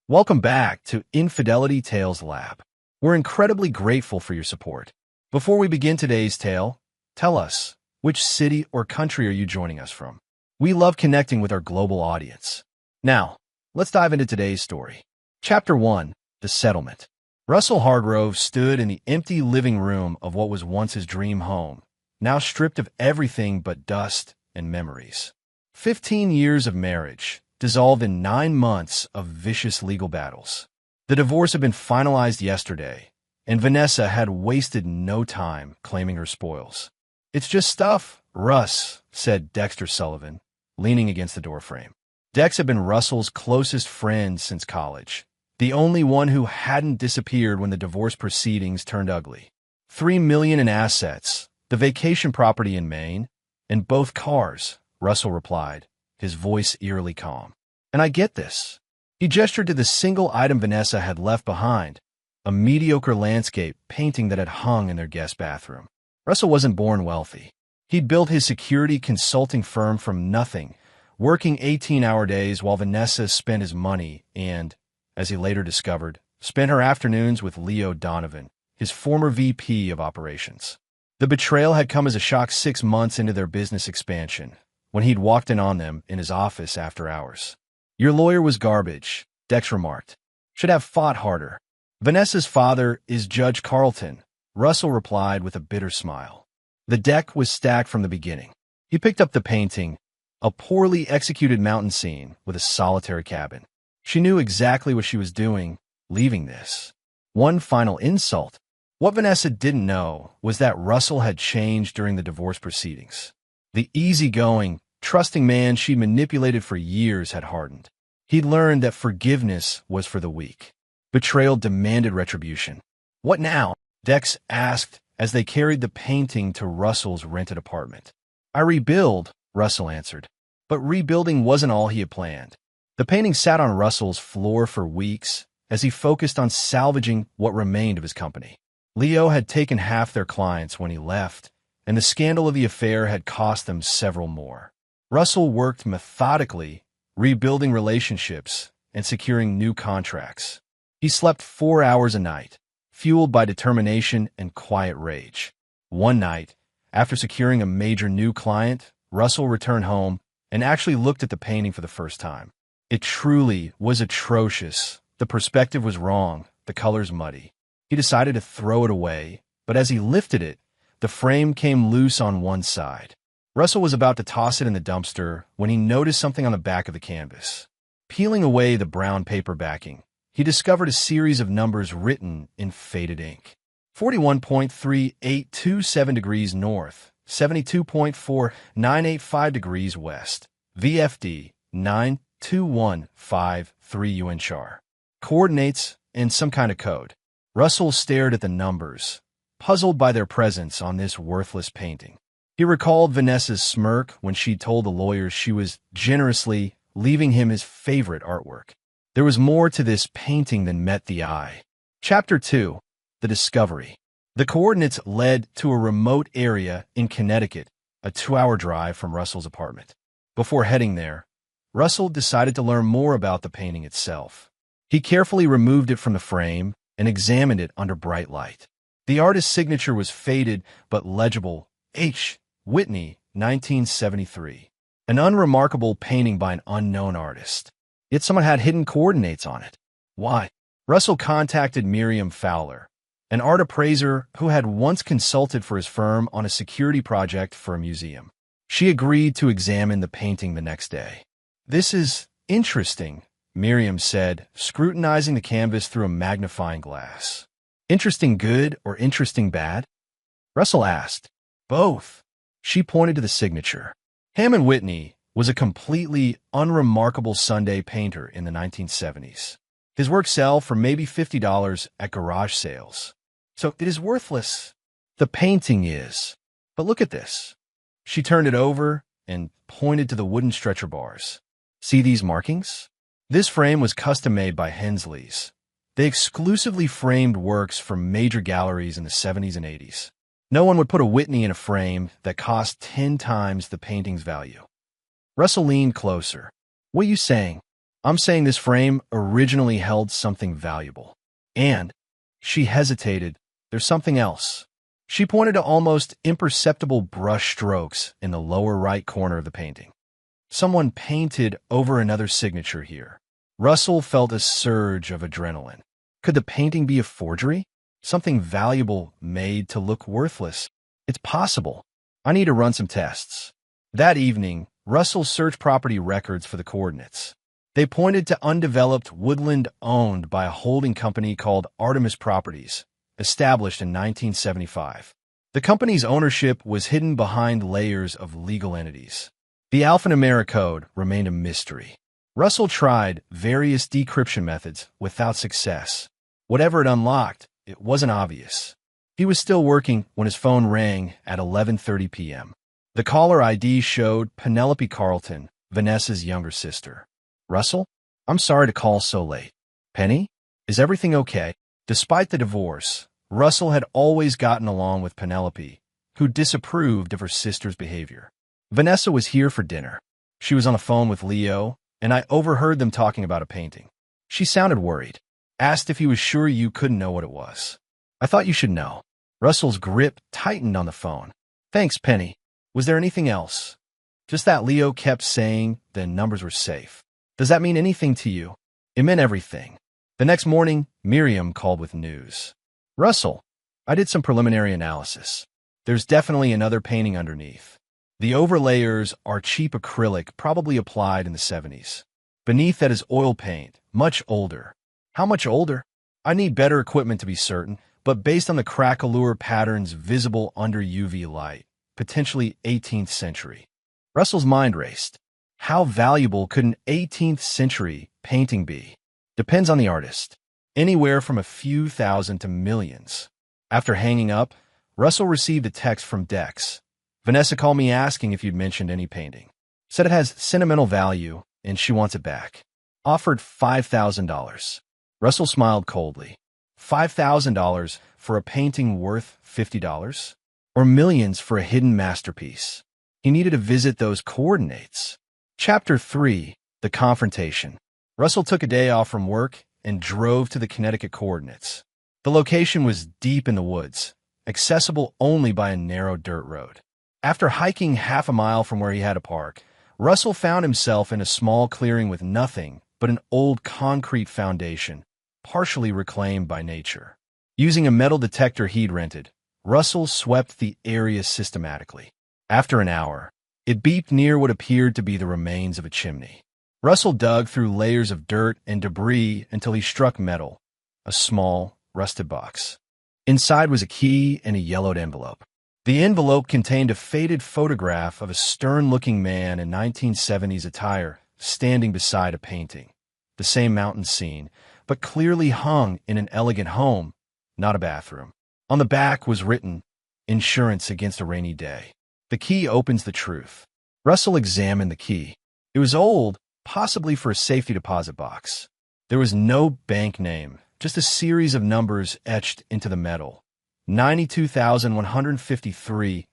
Welcome back to Infidelity Tales Lab. We're incredibly grateful for your support. Before we begin today's tale, tell us, which city or country are you joining us from? We love connecting with our global audience. Now, let's dive into today's story. Chapter 1, The Settlement. Russell Hargrove stood in the empty living room of what was once his dream home, now stripped of everything but dust and memories. 15 years of marriage, dissolved in 9 months of vicious legal battles. The divorce had been finalized yesterday, and Vanessa had wasted no time claiming her spoils. "It's just stuff, Russ," said Dexter Sullivan, leaning against the doorframe. Dex had been Russell's closest friend since college, the only one who hadn't disappeared when the divorce proceedings turned ugly. $3 million in assets, the vacation property in Maine, and both cars, Russell replied, his voice eerily calm. "And I get this." He gestured to the single item Vanessa had left behind, a mediocre landscape painting that had hung in their guest bathroom. Russell wasn't born wealthy. He'd built his security consulting firm from nothing, working 18-hour days while Vanessa spent his money and, as he later discovered, spent her afternoons with Leo Donovan, his former VP of operations. The betrayal had come as a shock 6 months into their business expansion, when he'd walked in on them in his office after hours. "Your lawyer was garbage," Dex remarked. "Should have fought harder." "Vanessa's father is Judge Carlton," Russell replied with a bitter smile. The deck was stacked from the beginning. He picked up the painting, a poorly executed mountain scene with a solitary cabin. She knew exactly what she was doing, leaving this. One final insult. What Vanessa didn't know was that Russell had changed during the divorce proceedings. The easygoing, trusting man she'd manipulated for years had hardened. He'd learned that forgiveness was for the weak. Betrayal demanded retribution. "What now?" Dex asked as they carried the painting to Russell's rented apartment. "I rebuild," Russell answered. But rebuilding wasn't all he had planned. The painting sat on Russell's floor for weeks as he focused on salvaging what remained of his company. Leo had taken half their clients when he left, and the scandal of the affair had cost them several more. Russell worked methodically, rebuilding relationships and securing new contracts. He slept 4 hours a night, fueled by determination and quiet rage. One night, after securing a major new client, Russell returned home and actually looked at the painting for the first time. It truly was atrocious. The perspective was wrong, the colors muddy. He decided to throw it away, but as he lifted it, the frame came loose on one side. Russell was about to toss it in the dumpster when he noticed something on the back of the canvas. Peeling away the brown paper backing, he discovered a series of numbers written in faded ink. 41.3827 degrees north, 72.4985 degrees west, VFD 92153 UN char. Coordinates and some kind of code. Russell stared at the numbers, puzzled by their presence on this worthless painting. He recalled Vanessa's smirk when she told the lawyers she was generously leaving him his favorite artwork. There was more to this painting than met the eye. Chapter 2, The Discovery. The coordinates led to a remote area in Connecticut, a 2-hour drive from Russell's apartment. Before heading there, Russell decided to learn more about the painting itself. He carefully removed it from the frame and examined it under bright light. The artist's signature was faded but legible. H. Whitney, 1973. An unremarkable painting by an unknown artist. Yet someone had hidden coordinates on it. Why? Russell contacted Miriam Fowler, an art appraiser who had once consulted for his firm on a security project for a museum. She agreed to examine the painting the next day. "This is interesting," Miriam said, scrutinizing the canvas through a magnifying glass. "Interesting good or interesting bad?" Russell asked. "Both." She pointed to the signature. Hammond Whitney was a completely unremarkable Sunday painter in the 1970s. His work sell for maybe $50 at garage sales. So it is worthless. The painting is. But look at this. She turned it over and pointed to the wooden stretcher bars. "See these markings? This frame was custom-made by Hensley's. They exclusively framed works from major galleries in the 70s and 80s. No one would put a Whitney in a frame that cost 10 times the painting's value." Russell leaned closer. "What are you saying?" I'm saying this frame originally held something valuable. And she hesitated. There's something else. She pointed to almost imperceptible brush strokes in the lower right corner of the painting. Someone painted over another signature here. Russell felt a surge of adrenaline. Could the painting be a forgery? Something valuable made to look worthless? It's possible. I need to run some tests. That evening, Russell searched property records for the coordinates. They pointed to undeveloped woodland owned by a holding company called Artemis Properties, established in 1975. The company's ownership was hidden behind layers of legal entities. The alphanumeric code remained a mystery. Russell tried various decryption methods without success. Whatever it unlocked, it wasn't obvious. He was still working when his phone rang at 11:30 p.m. The caller ID showed Penelope Carlton, Vanessa's younger sister. Russell, I'm sorry to call so late. Penny, is everything okay? Despite the divorce, Russell had always gotten along with Penelope, who disapproved of her sister's behavior. Vanessa was here for dinner. She was on the phone with Leo, and I overheard them talking about a painting. She sounded worried, asked if he was sure you couldn't know what it was. I thought you should know. Russell's grip tightened on the phone. Thanks, Penny. Was there anything else? Just that Leo kept saying the numbers were safe. Does that mean anything to you? It meant everything. The next morning, Miriam called with news. Russell, I did some preliminary analysis. There's definitely another painting underneath. The overlayers are cheap acrylic, probably applied in the 70s. Beneath that is oil paint, much older. How much older? I need better equipment to be certain, but based on the craquelure patterns visible under UV light, potentially 18th century. Russell's mind raced. How valuable could an 18th century painting be? Depends on the artist. Anywhere from a few thousand to millions. After hanging up, Russell received a text from Dex. Vanessa called me asking if you'd mentioned any painting. Said it has sentimental value and she wants it back. Offered $5,000. Russell smiled coldly. $5,000 for a painting worth $50? Or millions for a hidden masterpiece? He needed to visit those coordinates. Chapter 3. The Confrontation. Russell took a day off from work and drove to the Connecticut coordinates. The location was deep in the woods, accessible only by a narrow dirt road. After hiking half a mile from where he had to park, Russell found himself in a small clearing with nothing but an old concrete foundation, partially reclaimed by nature. Using a metal detector he'd rented, Russell swept the area systematically. After an hour, it beeped near what appeared to be the remains of a chimney. Russell dug through layers of dirt and debris until he struck metal, a small, rusted box. Inside was a key and a yellowed envelope. The envelope contained a faded photograph of a stern-looking man in 1970s attire standing beside a painting. The same mountain scene, but clearly hung in an elegant home, not a bathroom. On the back was written, "Insurance against a rainy day." The key opens the truth. Russell examined the key. It was old, possibly for a safety deposit box. There was no bank name, just a series of numbers etched into the metal. 92,153,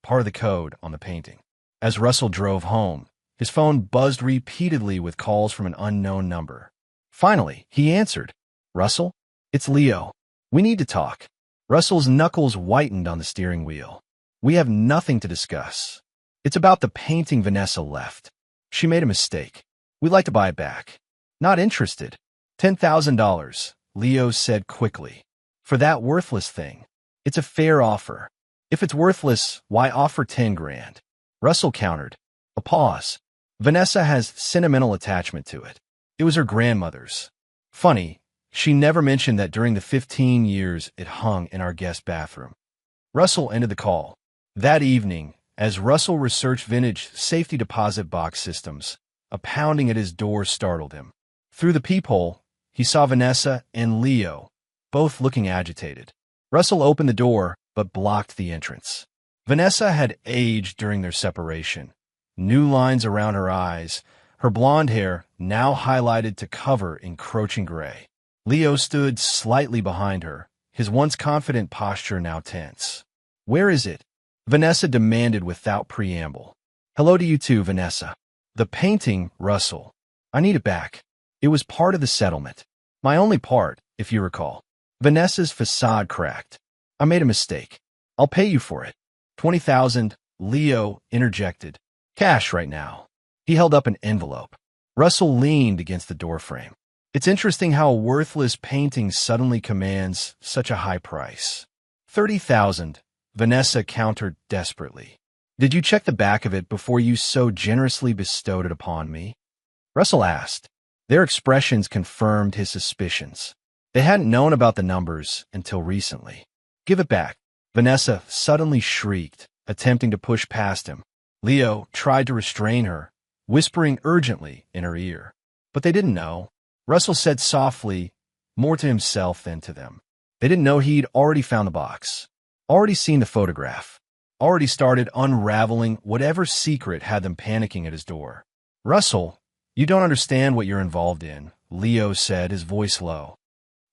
part of the code on the painting. As Russell drove home, his phone buzzed repeatedly with calls from an unknown number. Finally, he answered. Russell, it's Leo. We need to talk. Russell's knuckles whitened on the steering wheel. We have nothing to discuss. It's about the painting Vanessa left. She made a mistake. We'd like to buy it back. Not interested. $10,000, Leo said quickly. For that worthless thing. It's a fair offer. If it's worthless, why offer 10 grand? Russell countered. A pause. Vanessa has sentimental attachment to it. It was her grandmother's. Funny, she never mentioned that during the 15 years it hung in our guest bathroom. Russell ended the call. That evening, as Russell researched vintage safety deposit box systems, a pounding at his door startled him. Through the peephole, he saw Vanessa and Leo, both looking agitated. Russell opened the door, but blocked the entrance. Vanessa had aged during their separation. New lines around her eyes, her blonde hair now highlighted to cover encroaching gray. Leo stood slightly behind her, his once confident posture now tense. Where is it? Vanessa demanded without preamble. Hello to you too, Vanessa. The painting, Russell. I need it back. It was part of the settlement. My only part, if you recall. Vanessa's facade cracked. I made a mistake. I'll pay you for it. 20,000, Leo interjected. Cash right now. He held up an envelope. Russell leaned against the doorframe. It's interesting how a worthless painting suddenly commands such a high price. 30,000, Vanessa countered desperately. Did you check the back of it before you so generously bestowed it upon me? Russell asked. Their expressions confirmed his suspicions. They hadn't known about the numbers until recently. Give it back, Vanessa suddenly shrieked, attempting to push past him. Leo tried to restrain her, whispering urgently in her ear. But they didn't know. Russell said softly, more to himself than to them. They didn't know he'd already found the box, already seen the photograph, already started unraveling whatever secret had them panicking at his door. Russell, you don't understand what you're involved in, Leo said, his voice low.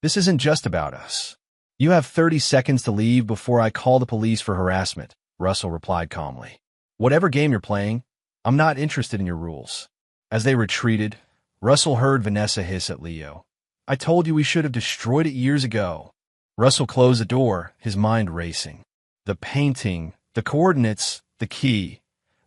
This isn't just about us. You have 30 seconds to leave before I call the police for harassment, Russell replied calmly. Whatever game you're playing, I'm not interested in your rules. As they retreated, Russell heard Vanessa hiss at Leo. I told you we should have destroyed it years ago. Russell closed the door, his mind racing. The painting, the coordinates, the key,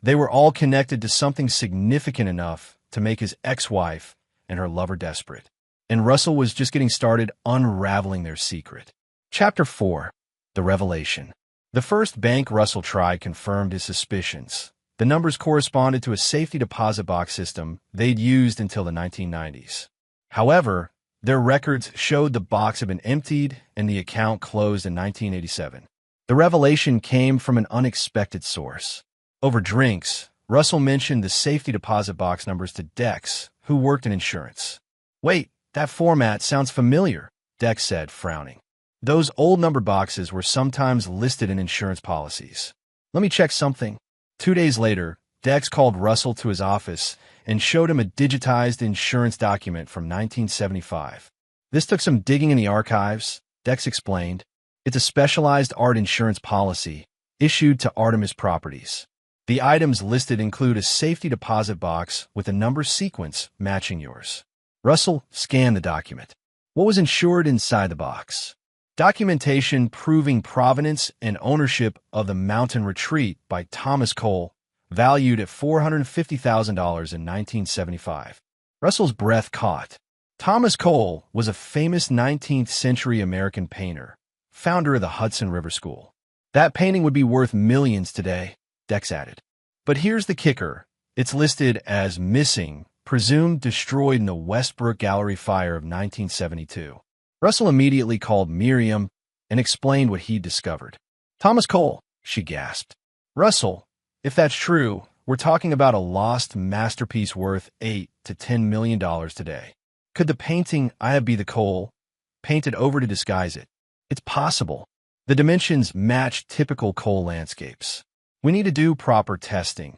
they were all connected to something significant enough to make his ex-wife and her lover desperate. And Russell was just getting started unraveling their secret. Chapter 4. The Revelation. The first bank Russell tried confirmed his suspicions. The numbers corresponded to a safety deposit box system they'd used until the 1990s. However, their records showed the box had been emptied and the account closed in 1987. The revelation came from an unexpected source. Over drinks, Russell mentioned the safety deposit box numbers to Dex, who worked in insurance. Wait, that format sounds familiar, Dex said, frowning. Those old number boxes were sometimes listed in insurance policies. Let me check something. 2 days later, Dex called Russell to his office and showed him a digitized insurance document from 1975. This took some digging in the archives, Dex explained. It's a specialized art insurance policy issued to Artemis Properties. The items listed include a safety deposit box with a number sequence matching yours. Russell scanned the document. What was insured inside the box? Documentation proving provenance and ownership of the Mountain Retreat by Thomas Cole, valued at $450,000 in 1975. Russell's breath caught. Thomas Cole was a famous 19th-century American painter, founder of the Hudson River School. That painting would be worth millions today, Dex added. But here's the kicker. It's listed as missing, presumed destroyed in the Westbrook Gallery fire of 1972. Russell immediately called Miriam and explained what he'd discovered. Thomas Cole, she gasped. Russell, if that's true, we're talking about a lost masterpiece worth $8 to $10 million today. Could the painting I Have Be the Cole painted over to disguise it? It's possible. The dimensions match typical Cole landscapes. We need to do proper testing.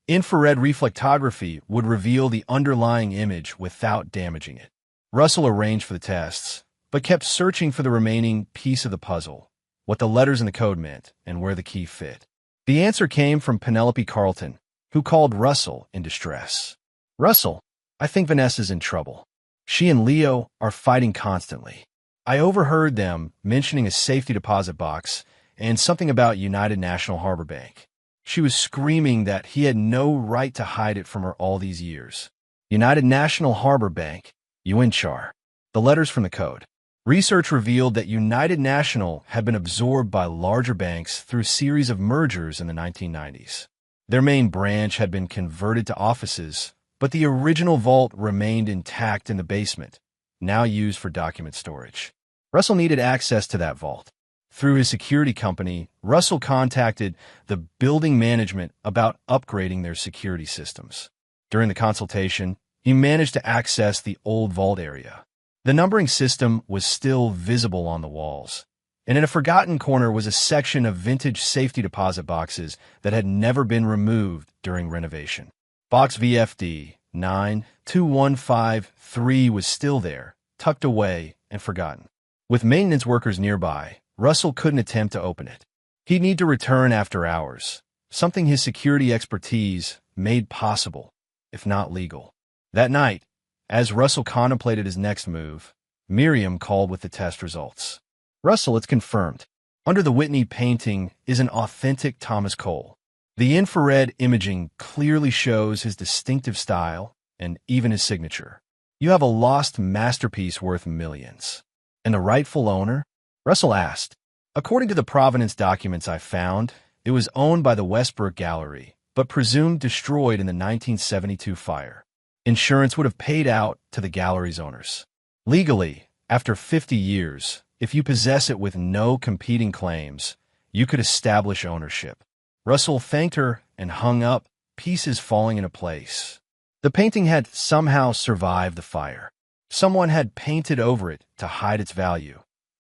Infrared reflectography would reveal the underlying image without damaging it. Russell arranged for the tests, but kept searching for the remaining piece of the puzzle, what the letters in the code meant and where the key fit. The answer came from Penelope Carlton, who called Russell in distress. Russell, I think Vanessa's in trouble. She and Leo are fighting constantly. I overheard them mentioning a safety deposit box and something about United National Harbor Bank. She was screaming that he had no right to hide it from her all these years. United National Harbor Bank, UNCHAR. The letters from the code. Research revealed that United National had been absorbed by larger banks through a series of mergers in the 1990s. Their main branch had been converted to offices, but the original vault remained intact in the basement, now used for document storage. Russell needed access to that vault. Through his security company, Russell contacted the building management about upgrading their security systems. During the consultation, he managed to access the old vault area. The numbering system was still visible on the walls, and in a forgotten corner was a section of vintage safety deposit boxes that had never been removed during renovation. Box VFD 92153 was still there, tucked away and forgotten. With maintenance workers nearby, Russell couldn't attempt to open it. He'd need to return after hours, something his security expertise made possible, if not legal. That night, As Russell contemplated his next move, Miriam called with the test results. Russell, it's confirmed. Under the Whitney painting is an authentic Thomas Cole. The infrared imaging clearly shows his distinctive style and even his signature. You have a lost masterpiece worth millions. And the rightful owner? Russell asked. According to the provenance documents I found, it was owned by the Westbrook Gallery, but presumed destroyed in the 1972 fire. Insurance would have paid out to the gallery's owners. Legally, after 50 years, if you possess it with no competing claims, you could establish ownership. Russell thanked her and hung up, pieces falling into place. The painting had somehow survived the fire. Someone had painted over it to hide its value,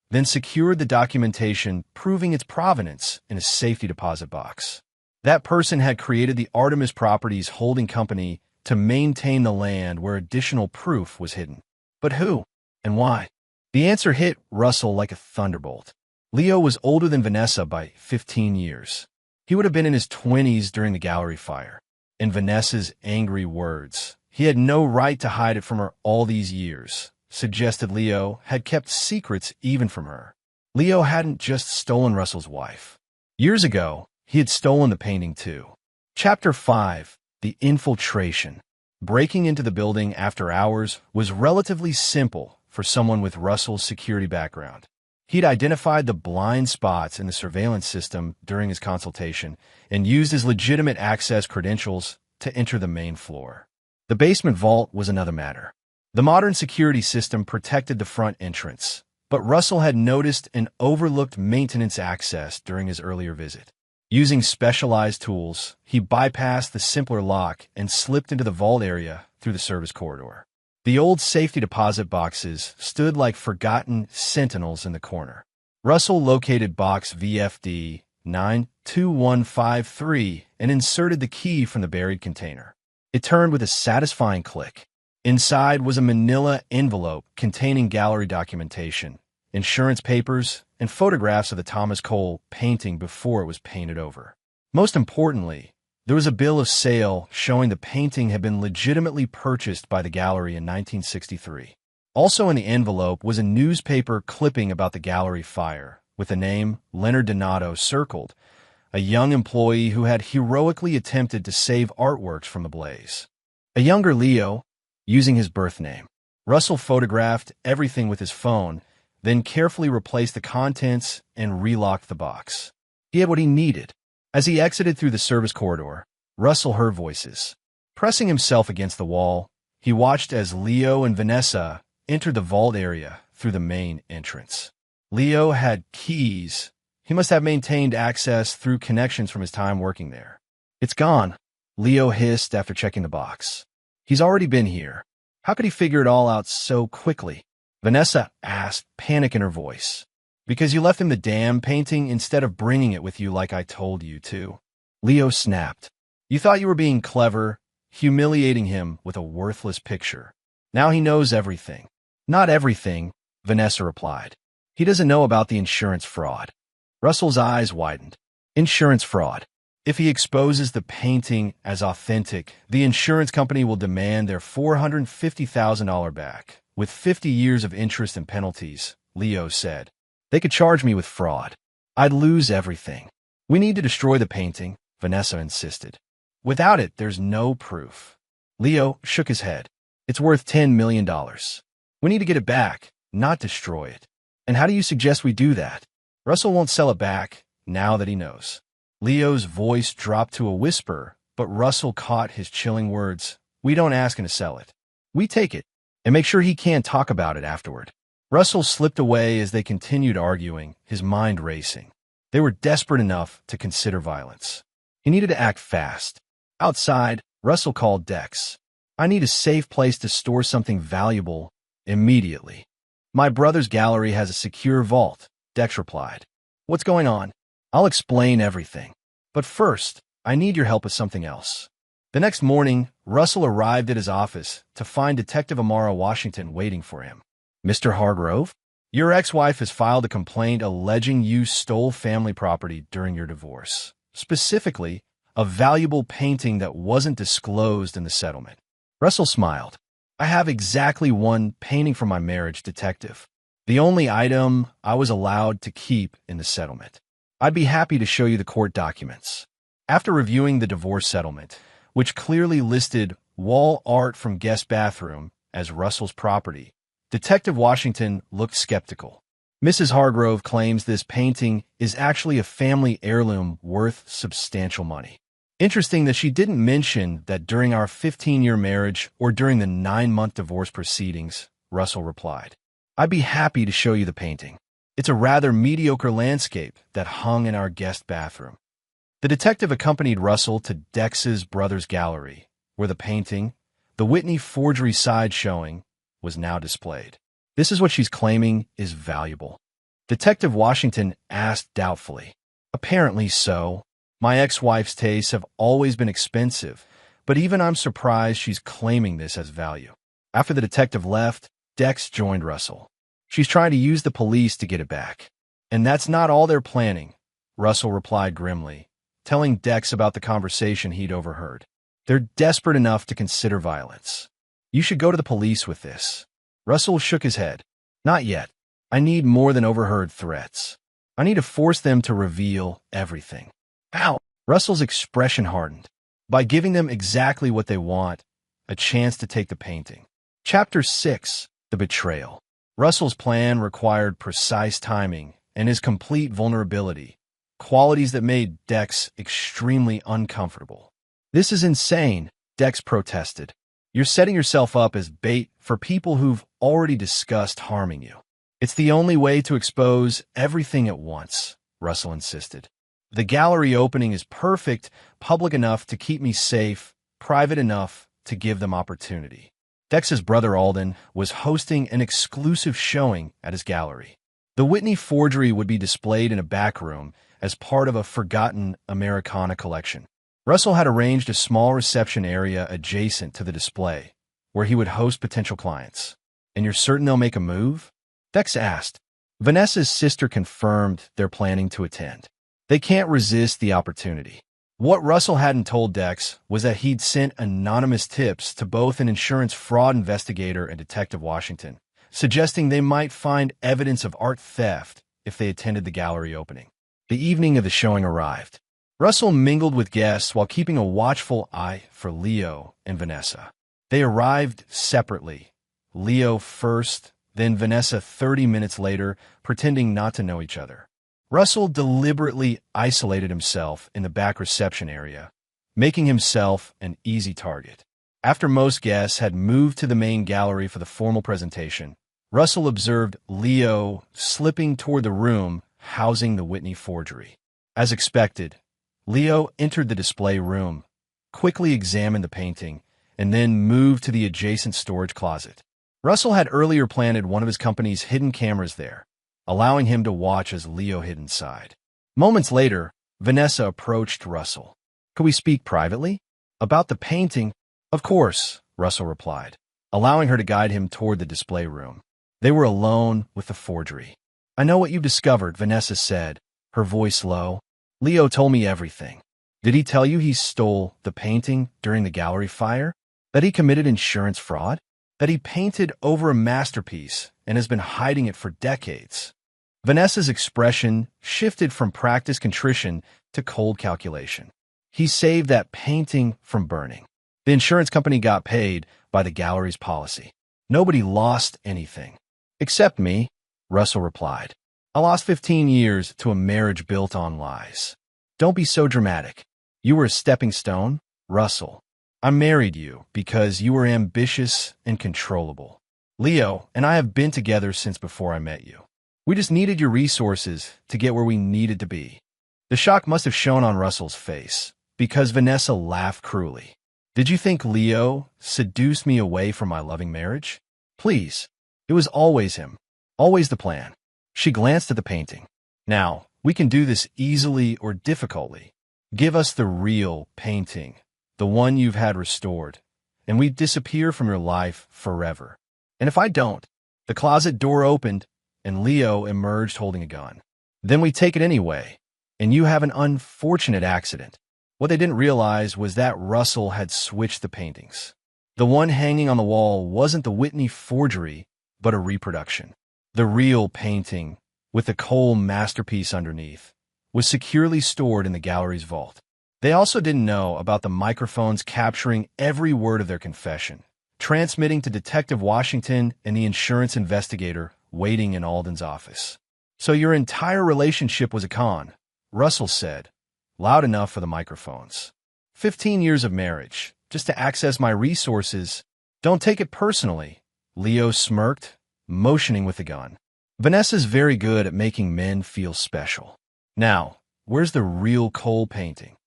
then secured the documentation proving its provenance in a safety deposit box. That person had created the Artemis Properties Holding Company to maintain the land where additional proof was hidden. But who and why? The answer hit Russell like a thunderbolt. Leo was older than Vanessa by 15 years. He would have been in his 20s during the gallery fire. In Vanessa's angry words, he had no right to hide it from her all these years, suggested Leo had kept secrets even from her. Leo hadn't just stolen Russell's wife. Years ago, he had stolen the painting too. Chapter 5. The Infiltration. Breaking into the building after hours was relatively simple for someone with Russell's security background. He'd identified the blind spots in the surveillance system during his consultation and used his legitimate access credentials to enter the main floor. The basement vault was another matter. The modern security system protected the front entrance, but Russell had noticed an overlooked maintenance access during his earlier visit. Using specialized tools, he bypassed the simpler lock and slipped into the vault area through the service corridor. The old safety deposit boxes stood like forgotten sentinels in the corner. Russell located box VFD 92153 and inserted the key from the buried container. It turned with a satisfying click. Inside was a manila envelope containing gallery documentation, insurance papers, and photographs of the Thomas Cole painting before it was painted over. Most importantly, there was a bill of sale showing the painting had been legitimately purchased by the gallery in 1963. Also in the envelope was a newspaper clipping about the gallery fire, with the name Leonard Donato circled, a young employee who had heroically attempted to save artworks from the blaze. A younger Leo, using his birth name. Russell photographed everything with his phone, then carefully replaced the contents and relocked the box. He had what he needed. As he exited through the service corridor, Russell heard voices. Pressing himself against the wall, he watched as Leo and Vanessa entered the vault area through the main entrance. Leo had keys. He must have maintained access through connections from his time working there. It's gone, Leo hissed after checking the box. He's already been here. How could he figure it all out so quickly? Vanessa asked, panic in her voice. Because you left him the damn painting instead of bringing it with you like I told you to. Leo snapped. You thought you were being clever, humiliating him with a worthless picture. Now he knows everything. Not everything, Vanessa replied. He doesn't know about the insurance fraud. Russell's eyes widened. Insurance fraud. If he exposes the painting as authentic, the insurance company will demand their $450,000 back, with 50 years of interest and penalties, Leo said. They could charge me with fraud. I'd lose everything. We need to destroy the painting, Vanessa insisted. Without it, there's no proof. Leo shook his head. It's worth $10 million. We need to get it back, not destroy it. And how do you suggest we do that? Russell won't sell it back, now that he knows. Leo's voice dropped to a whisper, but Russell caught his chilling words. We don't ask him to sell it. We take it, and make sure he can't talk about it afterward. Russell slipped away as they continued arguing, his mind racing. They were desperate enough to consider violence. He needed to act fast. Outside, Russell called Dex. I need a safe place to store something valuable immediately. My brother's gallery has a secure vault, Dex replied. What's going on? I'll explain everything. But first, I need your help with something else. The next morning, Russell arrived at his office to find Detective Amara Washington waiting for him. Mr. Hargrove, your ex-wife has filed a complaint alleging you stole family property during your divorce. Specifically, a valuable painting that wasn't disclosed in the settlement. Russell smiled. I have exactly one painting from my marriage, detective. The only item I was allowed to keep in the settlement. I'd be happy to show you the court documents. After reviewing the divorce settlement, which clearly listed wall art from guest bathroom as Russell's property, Detective Washington looked skeptical. Mrs. Hargrove claims this painting is actually a family heirloom worth substantial money. Interesting that she didn't mention that during our 15-year marriage or during the 9-month divorce proceedings, Russell replied. I'd be happy to show you the painting. It's a rather mediocre landscape that hung in our guest bathroom. The detective accompanied Russell to Dex's brother's gallery, where the painting, the Whitney forgery side showing, was now displayed. This is what she's claiming is valuable. Detective Washington asked doubtfully. Apparently so. My ex-wife's tastes have always been expensive, but even I'm surprised she's claiming this as value. After the detective left, Dex joined Russell. She's trying to use the police to get it back. And that's not all they're planning, Russell replied grimly, telling Dex about the conversation he'd overheard. They're desperate enough to consider violence. You should go to the police with this. Russell shook his head. Not yet. I need more than overheard threats. I need to force them to reveal everything. How? Russell's expression hardened. By giving them exactly what they want, a chance to take the painting. Chapter 6. The Betrayal. Russell's plan required precise timing and his complete vulnerability, qualities that made Dex extremely uncomfortable. This is insane, Dex protested. You're setting yourself up as bait for people who've already discussed harming you. It's the only way to expose everything at once, Russell insisted. The gallery opening is perfect, public enough to keep me safe, private enough to give them opportunity. Dex's brother Alden was hosting an exclusive showing at his gallery. The Whitney forgery would be displayed in a back room as part of a forgotten Americana collection. Russell had arranged a small reception area adjacent to the display, where he would host potential clients. And you're certain they'll make a move? Dex asked. Vanessa's sister confirmed they're planning to attend. They can't resist the opportunity. What Russell hadn't told Dex was that he'd sent anonymous tips to both an insurance fraud investigator and Detective Washington, suggesting they might find evidence of art theft if they attended the gallery opening. The evening of the showing arrived. Russell mingled with guests while keeping a watchful eye for Leo and Vanessa. They arrived separately, Leo first, then Vanessa 30 minutes later, pretending not to know each other. Russell deliberately isolated himself in the back reception area, making himself an easy target. After most guests had moved to the main gallery for the formal presentation, Russell observed Leo slipping toward the room housing the Whitney forgery. As expected, Leo entered the display room, quickly examined the painting, and then moved to the adjacent storage closet. Russell had earlier planted one of his company's hidden cameras there, allowing him to watch as Leo hid inside. Moments later, Vanessa approached Russell. Could we speak privately? About the painting? Of course, Russell replied, allowing her to guide him toward the display room. They were alone with the forgery. I know what you've discovered, Vanessa said, her voice low. Leo told me everything. Did he tell you he stole the painting during the gallery fire? That he committed insurance fraud? That he painted over a masterpiece and has been hiding it for decades? Vanessa's expression shifted from practiced contrition to cold calculation. He saved that painting from burning. The insurance company got paid by the gallery's policy. Nobody lost anything. Except me, Russell replied. I lost 15 years to a marriage built on lies. Don't be so dramatic. You were a stepping stone, Russell. I married you because you were ambitious and controllable. Leo and I have been together since before I met you. We just needed your resources to get where we needed to be. The shock must have shown on Russell's face, because Vanessa laughed cruelly. Did you think Leo seduced me away from my loving marriage? Please, it was always him, always the plan. She glanced at the painting. Now, we can do this easily or difficultly. Give us the real painting, the one you've had restored, and we disappear from your life forever. And if I don't, the closet door opened, and Leo emerged holding a gun. Then we take it anyway, and you have an unfortunate accident. What they didn't realize was that Russell had switched the paintings. The one hanging on the wall wasn't the Whitney forgery, but a reproduction. The real painting, with the Cole masterpiece underneath, was securely stored in the gallery's vault. They also didn't know about the microphones capturing every word of their confession, transmitting to Detective Washington and the insurance investigator waiting in Alden's office. "So your entire relationship was a con," Russell said, loud enough for the microphones. 15 years of marriage, just to access my resources. "Don't take it personally," Leo smirked, motioning with the gun. "Vanessa's very good at making men feel special. Now, where's the real Cole painting?"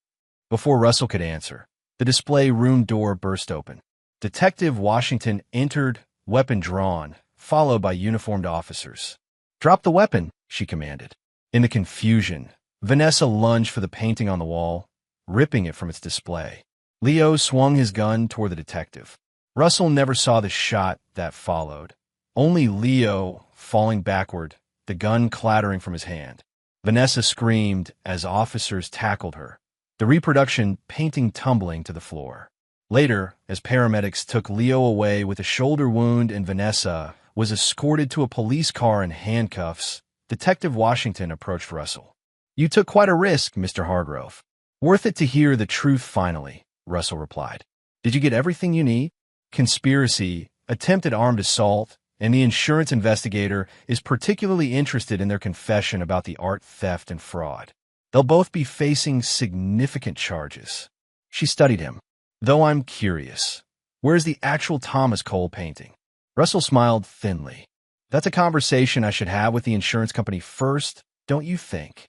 Before Russell could answer, the display room door burst open. Detective Washington entered, weapon drawn, followed by uniformed officers. "Drop the weapon," she commanded. In the confusion, Vanessa lunged for the painting on the wall, ripping it from its display. Leo swung his gun toward the detective. Russell never saw the shot that followed. Only Leo falling backward, the gun clattering from his hand. Vanessa screamed as officers tackled her, the reproduction painting tumbling to the floor. Later, as paramedics took Leo away with a shoulder wound and Vanessa was escorted to a police car in handcuffs, Detective Washington approached Russell. "You took quite a risk, Mr. Hargrove." "Worth it to hear the truth finally," Russell replied. "Did you get everything you need?" Conspiracy, attempted armed assault, and the insurance investigator is particularly interested in their confession about the art theft and fraud. They'll both be facing significant charges. She studied him. "Though I'm curious, where's the actual Thomas Cole painting?" Russell smiled thinly. "That's a conversation I should have with the insurance company first, don't you think?"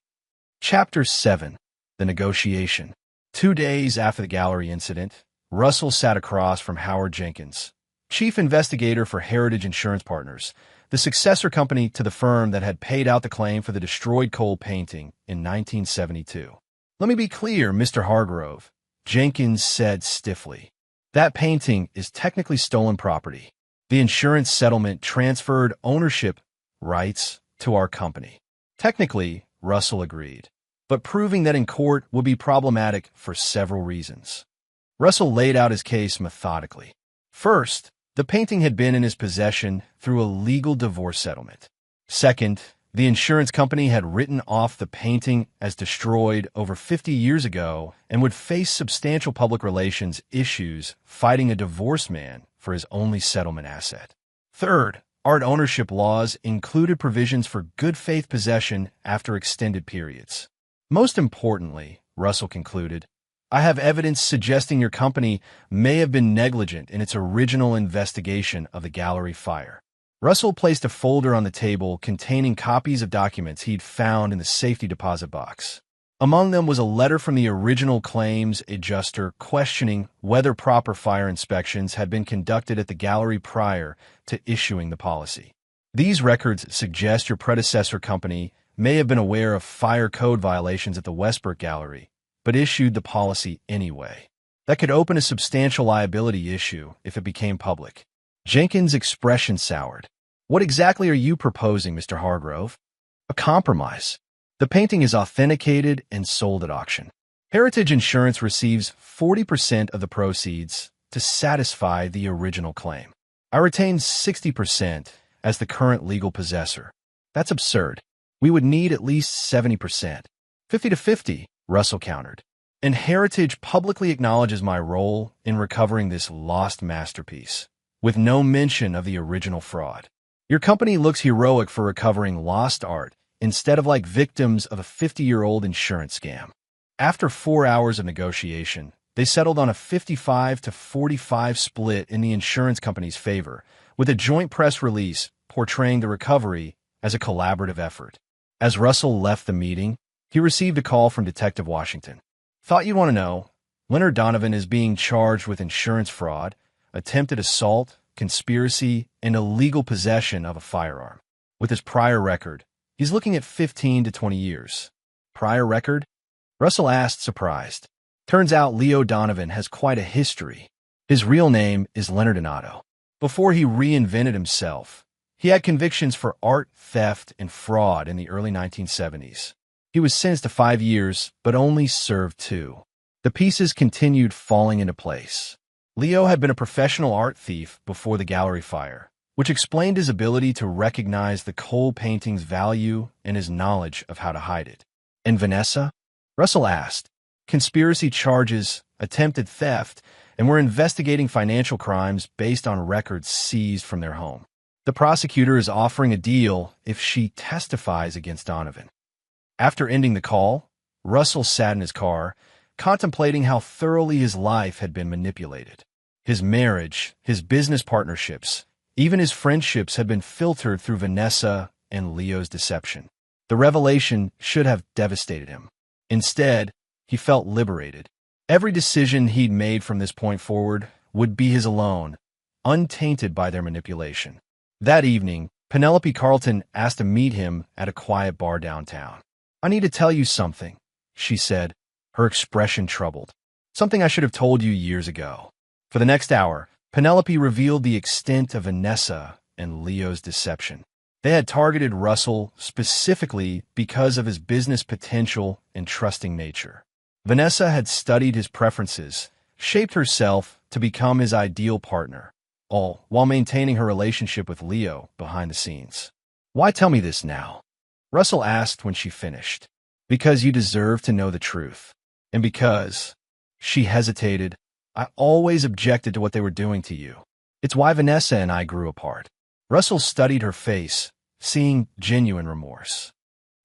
Chapter 7. The Negotiation. 2 days after the gallery incident, Russell sat across from Howard Jenkins, chief investigator for Heritage Insurance Partners, the successor company to the firm that had paid out the claim for the destroyed Cole painting in 1972. "Let me be clear, Mr. Hargrove," Jenkins said stiffly. "That painting is technically stolen property. The insurance settlement transferred ownership rights to our company." Technically, Russell agreed, but proving that in court would be problematic for several reasons. Russell laid out his case methodically. First, the painting had been in his possession through a legal divorce settlement. Second, the insurance company had written off the painting as destroyed over 50 years ago and would face substantial public relations issues fighting a divorced man for his only settlement asset. Third, art ownership laws included provisions for good faith possession after extended periods. Most importantly, Russell concluded, "I have evidence suggesting your company may have been negligent in its original investigation of the gallery fire." Russell placed a folder on the table containing copies of documents he'd found in the safety deposit box. Among them was a letter from the original claims adjuster questioning whether proper fire inspections had been conducted at the gallery prior to issuing the policy. "These records suggest your predecessor company may have been aware of fire code violations at the Westbrook Gallery, but issued the policy anyway. That could open a substantial liability issue if it became public." Jenkins' expression soured. "What exactly are you proposing, Mr. Hargrove?" "A compromise. The painting is authenticated and sold at auction. Heritage Insurance receives 40% of the proceeds to satisfy the original claim. I retain 60% as the current legal possessor." "That's absurd. We would need at least 70%. 50-50, Russell countered. "And Heritage publicly acknowledges my role in recovering this lost masterpiece, with no mention of the original fraud. Your company looks heroic for recovering lost art instead of like victims of a 50-year-old insurance scam." After 4 hours of negotiation, they settled on a 55-45 split in the insurance company's favor, with a joint press release portraying the recovery as a collaborative effort. As Russell left the meeting, he received a call from Detective Washington. "Thought you'd want to know. Leonard Donovan is being charged with insurance fraud, attempted assault, conspiracy, and illegal possession of a firearm. With his prior record, he's looking at 15 to 20 years. "Prior record?" Russell asked, surprised. "Turns out Leo Donovan has quite a history. His real name is Leonard Donato. Before he reinvented himself, he had convictions for art theft and fraud in the early 1970s. He was sentenced to 5 years, but only served 2. The pieces continued falling into place. Leo had been a professional art thief before the gallery fire, which explained his ability to recognize the coal painting's value and his knowledge of how to hide it. And Vanessa? Russell asked. Conspiracy charges, attempted theft, and we're investigating financial crimes based on records seized from their home. The prosecutor is offering a deal if she testifies against Donovan. After ending the call, Russell sat in his car, contemplating how thoroughly his life had been manipulated. His marriage, his business partnerships, even his friendships had been filtered through Vanessa and Leo's deception. The revelation should have devastated him. Instead, he felt liberated. Every decision he'd made from this point forward would be his alone, untainted by their manipulation. That evening, Penelope Carlton asked to meet him at a quiet bar downtown. "I need to tell you something," she said, her expression troubled. "Something I should have told you years ago." For the next hour, Penelope revealed the extent of Vanessa and Leo's deception. They had targeted Russell specifically because of his business potential and trusting nature. Vanessa had studied his preferences, shaped herself to become his ideal partner, all while maintaining her relationship with Leo behind the scenes. "Why tell me this now?" Russell asked when she finished. "Because you deserve to know the truth. And because," she hesitated, "I always objected to what they were doing to you. It's why Vanessa and I grew apart." Russell studied her face, seeing genuine remorse.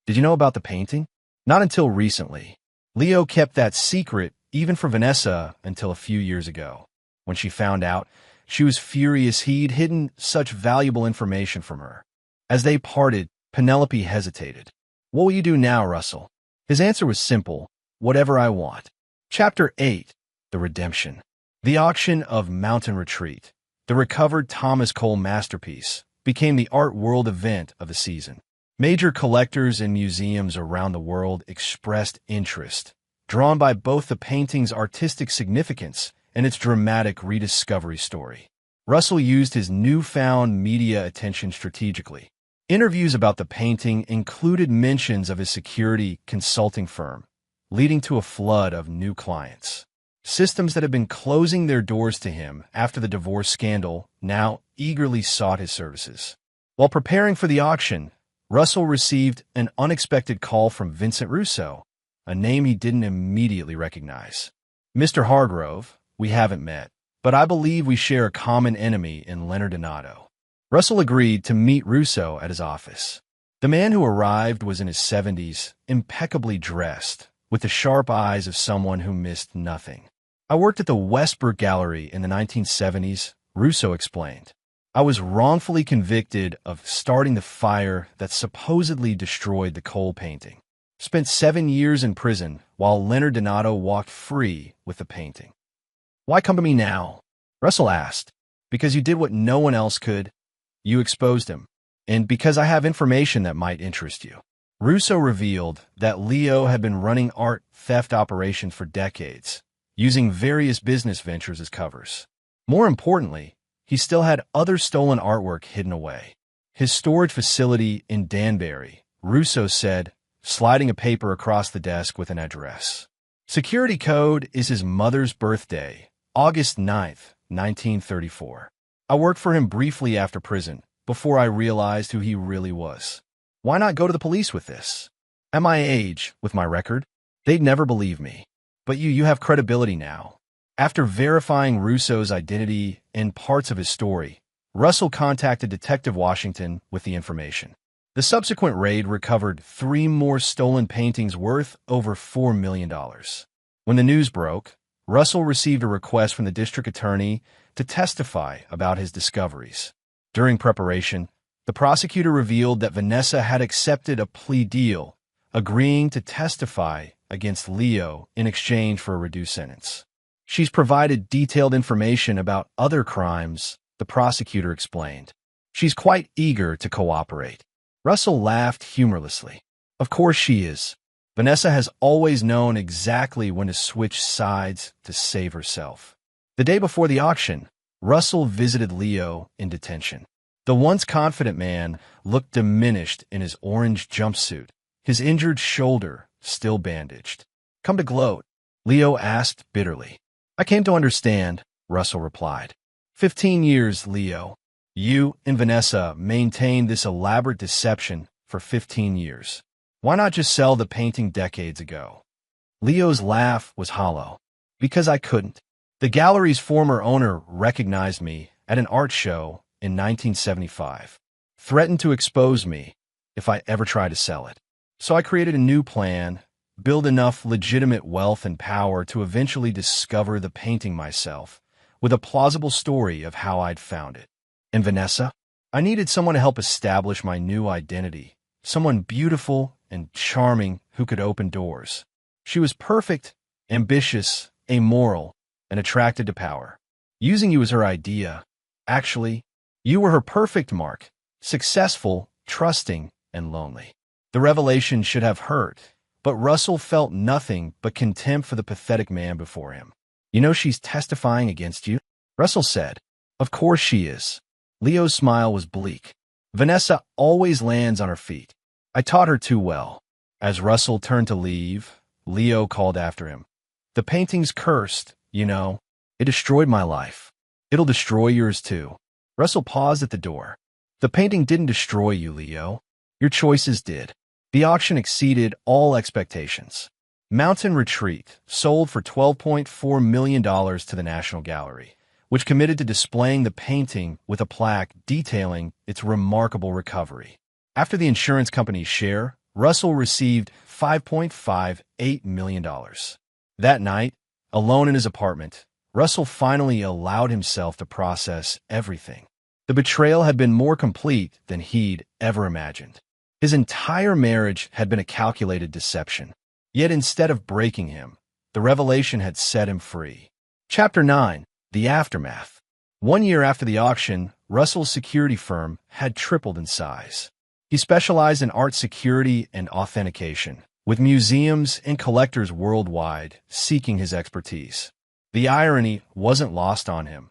"Did you know about the painting?" "Not until recently. Leo kept that secret even from Vanessa until a few years ago. When she found out, she was furious he'd hidden such valuable information from her." As they parted, Penelope hesitated. "What will you do now, Russell?" His answer was simple: "Whatever I want." Chapter 8. The Redemption. The auction of Mountain Retreat, the recovered Thomas Cole masterpiece, became the art world event of the season. Major collectors and museums around the world expressed interest, drawn by both the painting's artistic significance and its dramatic rediscovery story. Russell used his newfound media attention strategically. Interviews about the painting included mentions of his security consulting firm, leading to a flood of new clients. Systems that had been closing their doors to him after the divorce scandal now eagerly sought his services. While preparing for the auction, Russell received an unexpected call from Vincent Russo, a name he didn't immediately recognize. "Mr. Hargrove, we haven't met, but I believe we share a common enemy in Leonard Donato." Russell agreed to meet Russo at his office. The man who arrived was in his 70s, impeccably dressed, with the sharp eyes of someone who missed nothing. "I worked at the Westbrook Gallery in the 1970s, Russo explained. "I was wrongfully convicted of starting the fire that supposedly destroyed the Cole painting. Spent 7 years in prison while Leonard Donato walked free with the painting." "Why come to me now?" Russell asked. "Because you did what no one else could. You exposed him. And because I have information that might interest you." Russo revealed that Leo had been running art theft operations for decades, using various business ventures as covers. More importantly, he still had other stolen artwork hidden away. His storage facility in Danbury, Russo said, sliding a paper across the desk with an address. "Security code is his mother's birthday, August 9th, 1934. I worked for him briefly after prison, before I realized who he really was. Why not go to the police with this? At my age, with my record, they'd never believe me. But you have credibility now." After verifying Russo's identity and parts of his story, Russell contacted Detective Washington with the information. The subsequent raid recovered 3 more stolen paintings worth over $4 million. When the news broke, Russell received a request from the district attorney to testify about his discoveries. During preparation, the prosecutor revealed that Vanessa had accepted a plea deal, agreeing to testify against Leo in exchange for a reduced sentence. "She's provided detailed information about other crimes," the prosecutor explained. "She's quite eager to cooperate." Russell laughed humorlessly. "Of course she is. Vanessa has always known exactly when to switch sides to save herself." The day before the auction, Russell visited Leo in detention. The once confident man looked diminished in his orange jumpsuit, his injured shoulder still bandaged. "Come to gloat?" Leo asked bitterly. "I came to understand. Russell replied. 15 years, Leo. You and Vanessa maintained this elaborate deception for 15 years. Why not just sell the painting decades ago? Leo's laugh was hollow. Because I couldn't. The gallery's former owner recognized me at an art show in 1975, threatened to expose me if I ever tried to sell it. So I created a new plan, build enough legitimate wealth and power to eventually discover the painting myself, with a plausible story of how I'd found it. And Vanessa? I needed someone to help establish my new identity, someone beautiful and charming who could open doors. She was perfect, ambitious, amoral, and attracted to power. Using you as her idea. Actually, you were her perfect mark, successful, trusting, and lonely. The revelation should have hurt, but Russell felt nothing but contempt for the pathetic man before him. You know she's testifying against you? Russell said. Of course she is. Leo's smile was bleak. Vanessa always lands on her feet. I taught her too well. As Russell turned to leave, Leo called after him. The painting's cursed, you know. It destroyed my life. It'll destroy yours too. Russell paused at the door. The painting didn't destroy you, Leo. Your choices did. The auction exceeded all expectations. Mountain Retreat sold for $12.4 million to the National Gallery, which committed to displaying the painting with a plaque detailing its remarkable recovery. After the insurance company's share, Russell received $5.58 million. That night, alone in his apartment, Russell finally allowed himself to process everything. The betrayal had been more complete than he'd ever imagined. His entire marriage had been a calculated deception. Yet instead of breaking him, the revelation had set him free. Chapter 9. The Aftermath. 1 year after the auction, Russell's security firm had tripled in size. He specialized in art security and authentication, with museums and collectors worldwide seeking his expertise. The irony wasn't lost on him.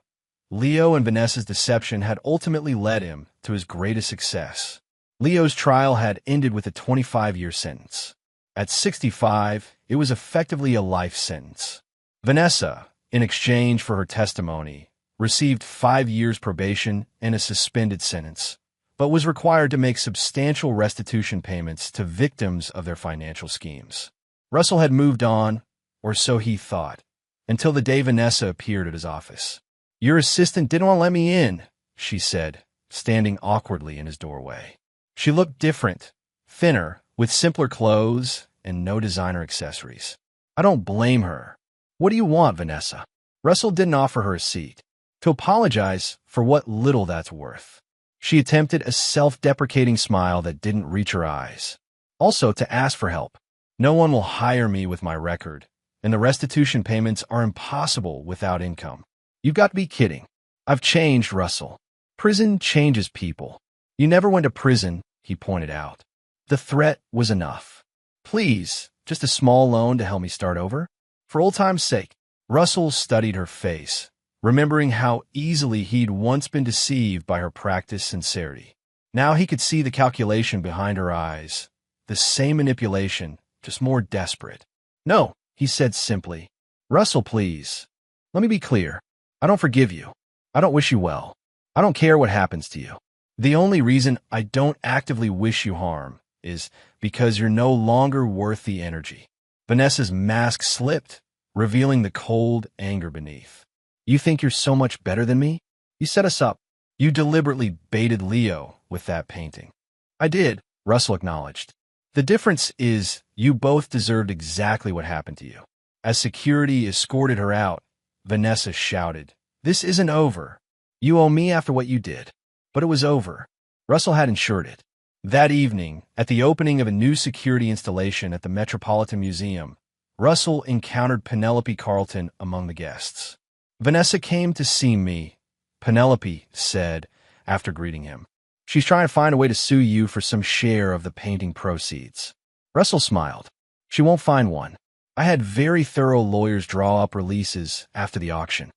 Leo and Vanessa's deception had ultimately led him to his greatest success. Leo's trial had ended with a 25-year sentence. At 65, it was effectively a life sentence. Vanessa, in exchange for her testimony, received 5 years probation and a suspended sentence, but was required to make substantial restitution payments to victims of their financial schemes. Russell had moved on, or so he thought, until the day Vanessa appeared at his office. Your assistant didn't want to let me in, she said, standing awkwardly in his doorway. She looked different, thinner, with simpler clothes and no designer accessories. I don't blame her. What do you want, Vanessa? Russell didn't offer her a seat. To apologize for what little that's worth. She attempted a self-deprecating smile that didn't reach her eyes. Also, to ask for help. No one will hire me with my record, and the restitution payments are impossible without income. You've got to be kidding. I've changed, Russell. Prison changes people. You never went to prison, he pointed out. The threat was enough. Please, just a small loan to help me start over? For old time's sake. Russell studied her face, remembering how easily he'd once been deceived by her practiced sincerity. Now he could see the calculation behind her eyes, the same manipulation, just more desperate. No, he said simply. Russell, please. Let me be clear. I don't forgive you. I don't wish you well. I don't care what happens to you. The only reason I don't actively wish you harm is because you're no longer worth the energy. Vanessa's mask slipped, revealing the cold anger beneath. You think you're so much better than me? You set us up. You deliberately baited Leo with that painting. I did, Russell acknowledged. The difference is you both deserved exactly what happened to you. As security escorted her out, Vanessa shouted, This isn't over. You owe me after what you did. But it was over. Russell had insured it. That evening, at the opening of a new security installation at the Metropolitan Museum, Russell encountered Penelope Carlton among the guests. Vanessa came to see me, Penelope said after greeting him. She's trying to find a way to sue you for some share of the painting proceeds. Russell smiled. She won't find one. I had very thorough lawyers draw up releases after the auction.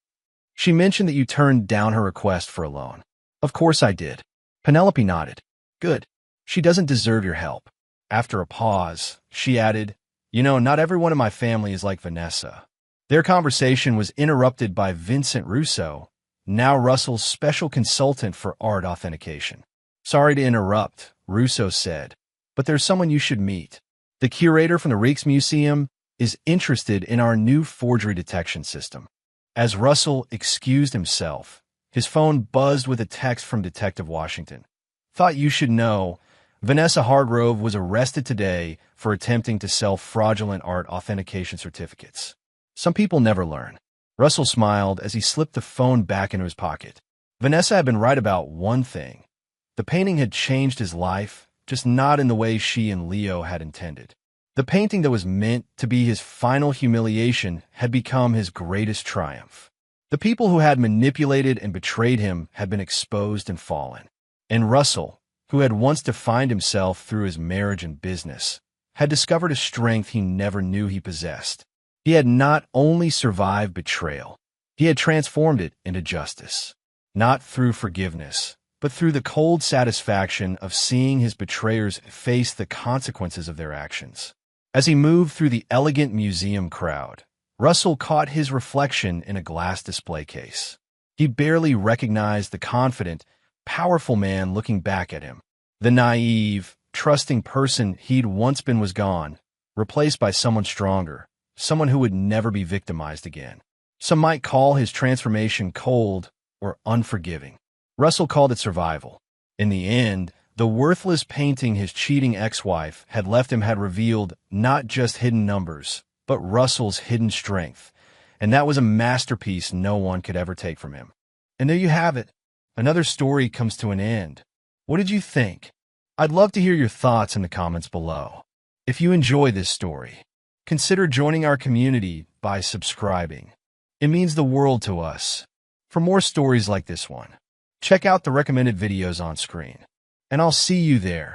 She mentioned that you turned down her request for a loan. Of course I did. Penelope nodded. Good. She doesn't deserve your help. After a pause, she added, You know, not everyone in my family is like Vanessa. Their conversation was interrupted by Vincent Russo, now Russell's special consultant for art authentication. "Sorry to interrupt," Russo said, "but there's someone you should meet. The curator from the Rijksmuseum is interested in our new forgery detection system." As Russell excused himself, his phone buzzed with a text from Detective Washington. "Thought you should know, Vanessa Hargrove was arrested today for attempting to sell fraudulent art authentication certificates." Some people never learn. Russell smiled as he slipped the phone back into his pocket. Vanessa had been right about one thing. The painting had changed his life, just not in the way she and Leo had intended. The painting that was meant to be his final humiliation had become his greatest triumph. The people who had manipulated and betrayed him had been exposed and fallen. And Russell, who had once defined himself through his marriage and business, had discovered a strength he never knew he possessed. He had not only survived betrayal, he had transformed it into justice. Not through forgiveness, but through the cold satisfaction of seeing his betrayers face the consequences of their actions. As he moved through the elegant museum crowd, Russell caught his reflection in a glass display case. He barely recognized the confident, powerful man looking back at him. The naive, trusting person he'd once been was gone, replaced by someone stronger, someone who would never be victimized again. Some might call his transformation cold or unforgiving. Russell called it survival. In the end, the worthless painting his cheating ex-wife had left him had revealed not just hidden numbers, but Russell's hidden strength, and that was a masterpiece no one could ever take from him. And there you have it. Another story comes to an end. What did you think? I'd love to hear your thoughts in the comments below. If you enjoy this story, consider joining our community by subscribing. It means the world to us. For more stories like this one, check out the recommended videos on screen, and I'll see you there.